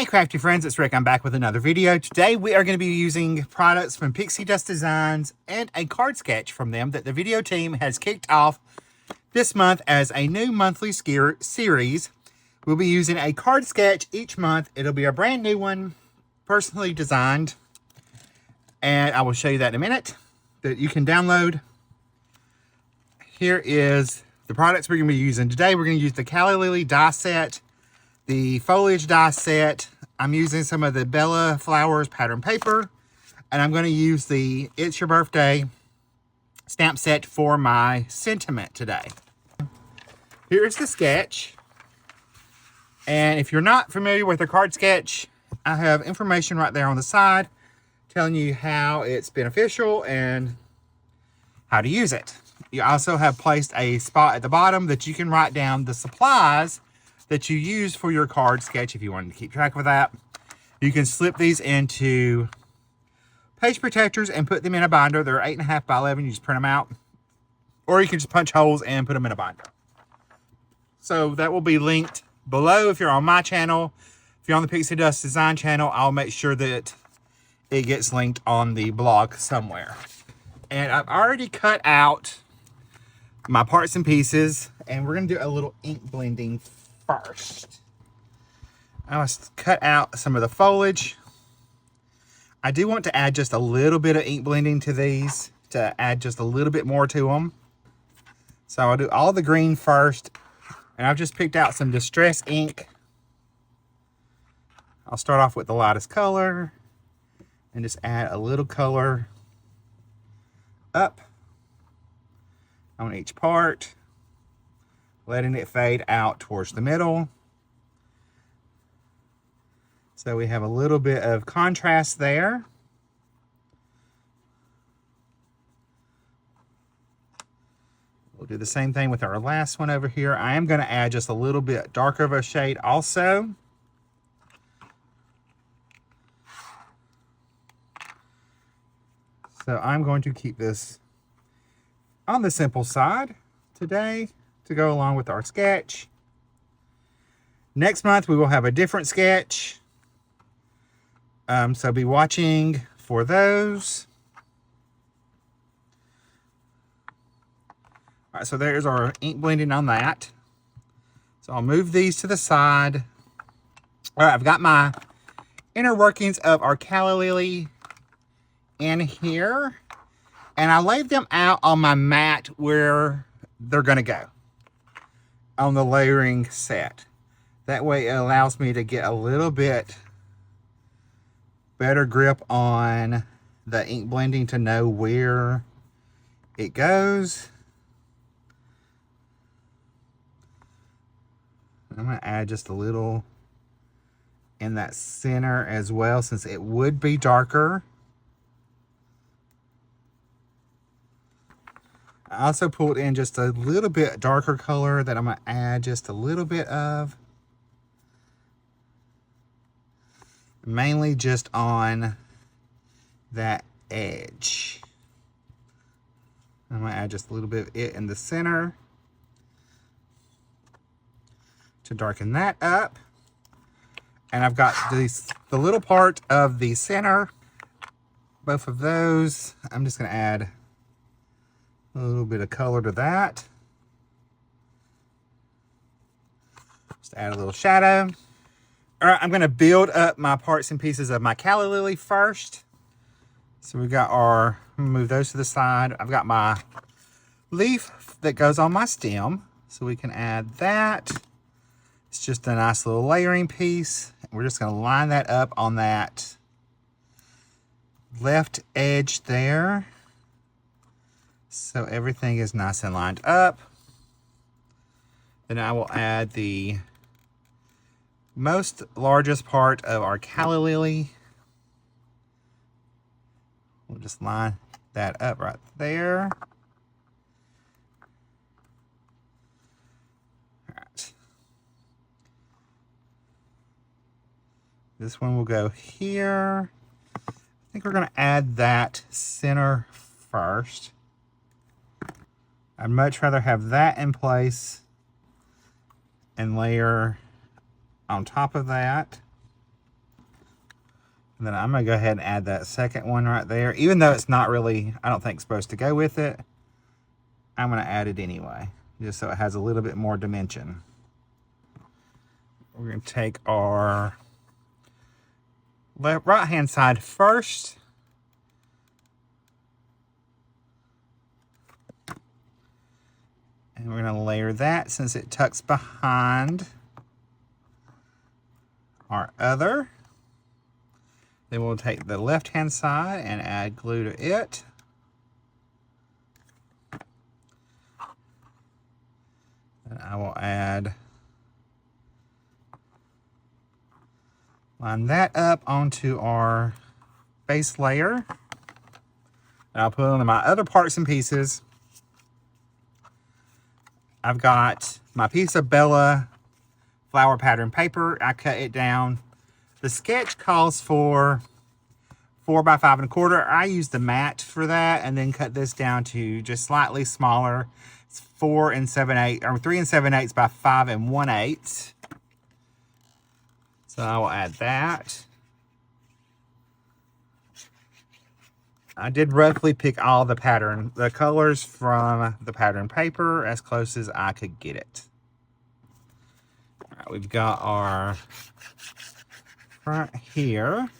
Hey crafty friends, it's Rick. I'm back with another video. Today we are going to be using products from Pixi Dust Designs and a card sketch from them that the video team has kicked off this month as a new monthly series. We'll be using a card sketch each month. It'll be a brand new one, personally designed, and I will show you that in a minute, that you can download. Here is the products we're going to be using today. We're going to use the Calla Lilies Die Set, the Foliage Die Set. I'm using some of the Bella Flowers pattern paper, and I'm going to use the It's Your Birthday stamp set for my sentiment today. Here's the sketch, and if you're not familiar with a card sketch, I have information right there on the side telling you how it's beneficial and how to use it. You also have placed a spot at the bottom that you can write down the supplies that you use for your card sketch if you wanted to keep track of that. You can slip these into page protectors and put them in a binder. They're 8.5 by 11. You just print them out. Or you can just punch holes and put them in a binder. So that will be linked below if you're on my channel. If you're on the Pixi Dust Design channel, I'll make sure that it gets linked on the blog somewhere. And I've already cut out my parts and pieces, and we're going to do a little ink blending first. I must cut out some of the foliage. I do want to add just a little bit of ink blending to these to add just a little bit more to them. So I'll do all the green first, and I've just picked out some distress ink. I'll start off with the lightest color and just add a little color up on each part, letting it fade out towards the middle. So we have a little bit of contrast there. We'll do the same thing with our last one over here. I am going to add just a little bit darker of a shade also. So I'm going to keep this on the simple side today to go along with our sketch. Next month we will have a different sketch. So be watching for those. All right, so there's our ink blending on that. So I'll move these to the side. All right, I've got my inner workings of our Calla Lily in here, and I laid them out on my mat where they're going to go on the layering set. That way it allows me to get a little bit better grip on the ink blending to know where it goes. I'm going to add just a little in that center as well, since it would be darker. I also pulled in just a little bit darker color that I'm going to add just a little bit of. Mainly just on that edge. I'm going to add just a little bit of it in the center to darken that up. And I've got the little part of the center, both of those. I'm just going to add a little bit of color to that. Just add a little shadow. All right, I'm going to build up my parts and pieces of my Calla Lily first. So we've got our, I'm going to move those to the side. I've got my leaf that goes on my stem, so we can add that. It's just a nice little layering piece. We're just going to line that up on that left edge there, so everything is nice and lined up. Then I will add the most largest part of our Calla Lily. We'll just line that up right there. All right. This one will go here. I think we're going to add that center first. I'd much rather have that in place and layer on top of that. And then I'm going to go ahead and add that second one right there. Even though it's not really, I don't think, supposed to go with it, I'm going to add it anyway, just so it has a little bit more dimension. We're going to take our right-hand side first. And we're going to layer that since it tucks behind our other. Then we'll take the left-hand side and add glue to it. And I will line that up onto our base layer. And I'll put on my other parts and pieces. I've got my piece of Bella flower pattern paper. I cut it down. The sketch calls for 4 by 5 1/4. I used the mat for that and then cut this down to just slightly smaller. It's 4 7/8 or 3 7/8 by 5 1/8. So I will add that. I did roughly pick all the colors from the pattern paper as close as I could get it. All right, we've got our front here.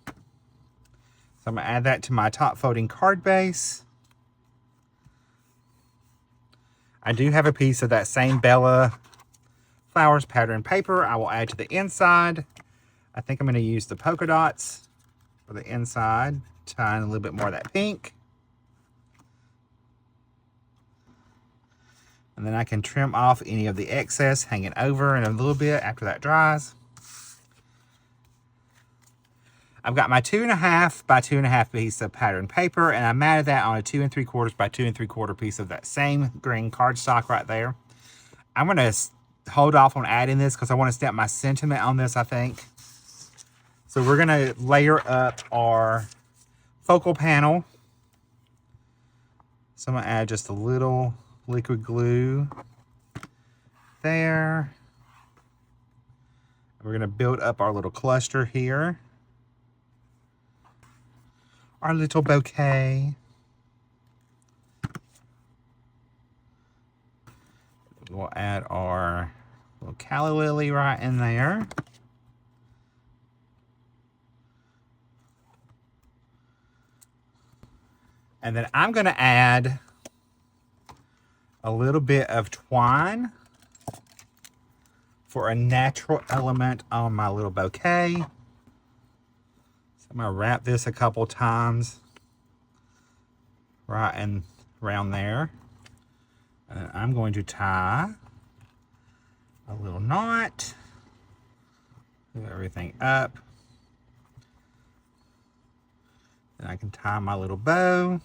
So I'm gonna add that to my top folding card base. I do have a piece of that same Bella Flowers pattern paper I will add to the inside. I think I'm gonna use the polka dots for the inside, tying a little bit more of that pink. And then I can trim off any of the excess hanging over in a little bit after that dries. I've got my 2.5 by 2.5 piece of pattern paper, and I matted that on a 2 3/4 by 2 3/4 piece of that same green cardstock right there. I'm gonna hold off on adding this because I want to stamp my sentiment on this, I think. So we're gonna layer up our focal panel. So I'm gonna add just a little liquid glue there. We're gonna build up our little cluster here. Our little bouquet. We'll add our little calla lily right in there. And then I'm going to add a little bit of twine for a natural element on my little bouquet. So I'm going to wrap this a couple times right and around there. And I'm going to tie a little knot, move everything up. And I can tie my little bow.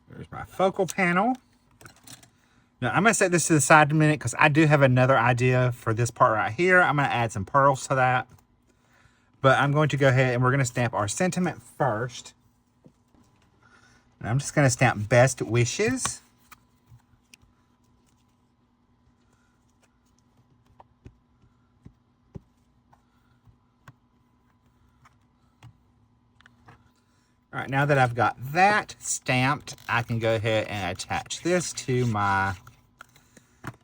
There's my focal panel. Now I'm going to set this to the side in a minute because I do have another idea for this part right here. I'm going to add some pearls to that. But I'm going to go ahead and we're going to stamp our sentiment first. And I'm just going to stamp best wishes. All right, now that I've got that stamped, I can go ahead and attach this to my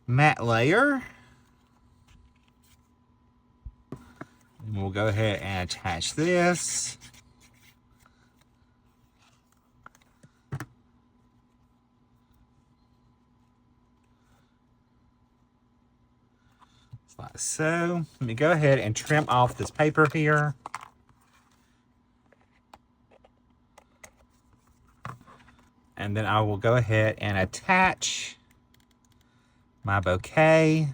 matte layer. And we'll go ahead and attach this. Just like so. Let me go ahead and trim off this paper here. And then I will go ahead and attach my bouquet.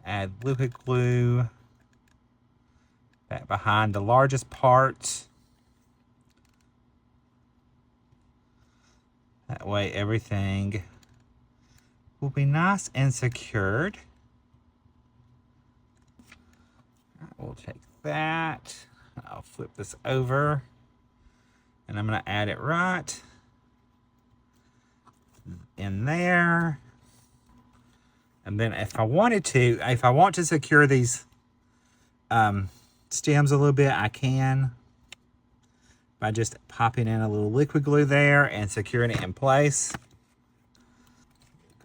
Add liquid glue back behind the largest part. That way everything will be nice and secured. We'll take that. I'll flip this over. And I'm going to add it right in there. And then if I want to secure these stems a little bit, I can by just popping in a little liquid glue there and securing it in place.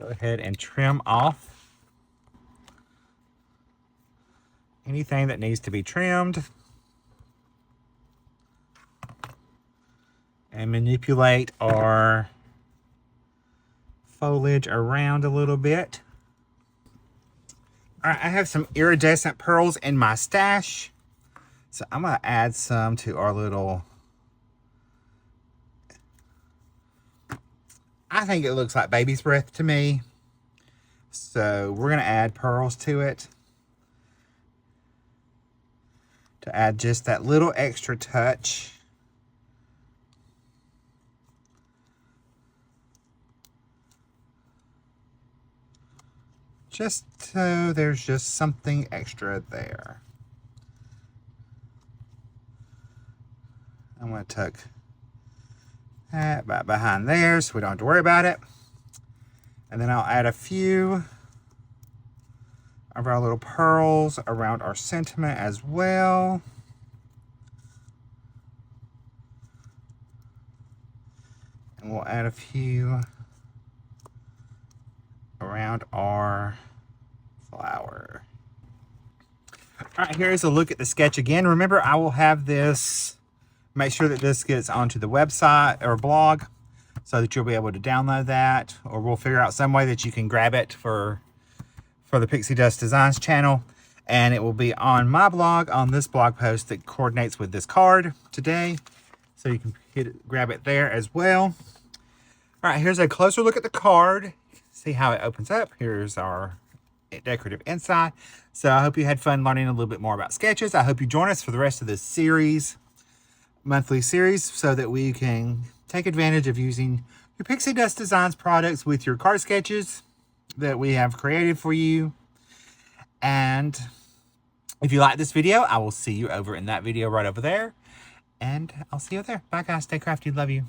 Go ahead and trim off anything that needs to be trimmed. And manipulate our foliage around a little bit. All right, I have some iridescent pearls in my stash. So I'm gonna add some to our little, I think it looks like baby's breath to me. So we're gonna add pearls to it to add just that little extra touch. Just so there's just something extra there. I'm going to tuck that back behind there so we don't have to worry about it. And then I'll add a few of our little pearls around our sentiment as well. And we'll add a few around our flower. All right, here's a look at the sketch again. Remember, I will have this, make sure that this gets onto the website or blog so that you'll be able to download that, or we'll figure out some way that you can grab it for the Pixi Dust Designs channel. And it will be on my blog, on this blog post that coordinates with this card today. So you can grab it there as well. All right, here's a closer look at the card. See how it opens up. Here's our decorative inside. So I hope you had fun learning a little bit more about sketches. I hope you join us for the rest of this series, monthly series, so that we can take advantage of using your Pixi Dust Designs products with your card sketches that we have created for you. And if you like this video, I will see you over in that video right over there. And I'll see you there. Bye guys, stay crafty, love you.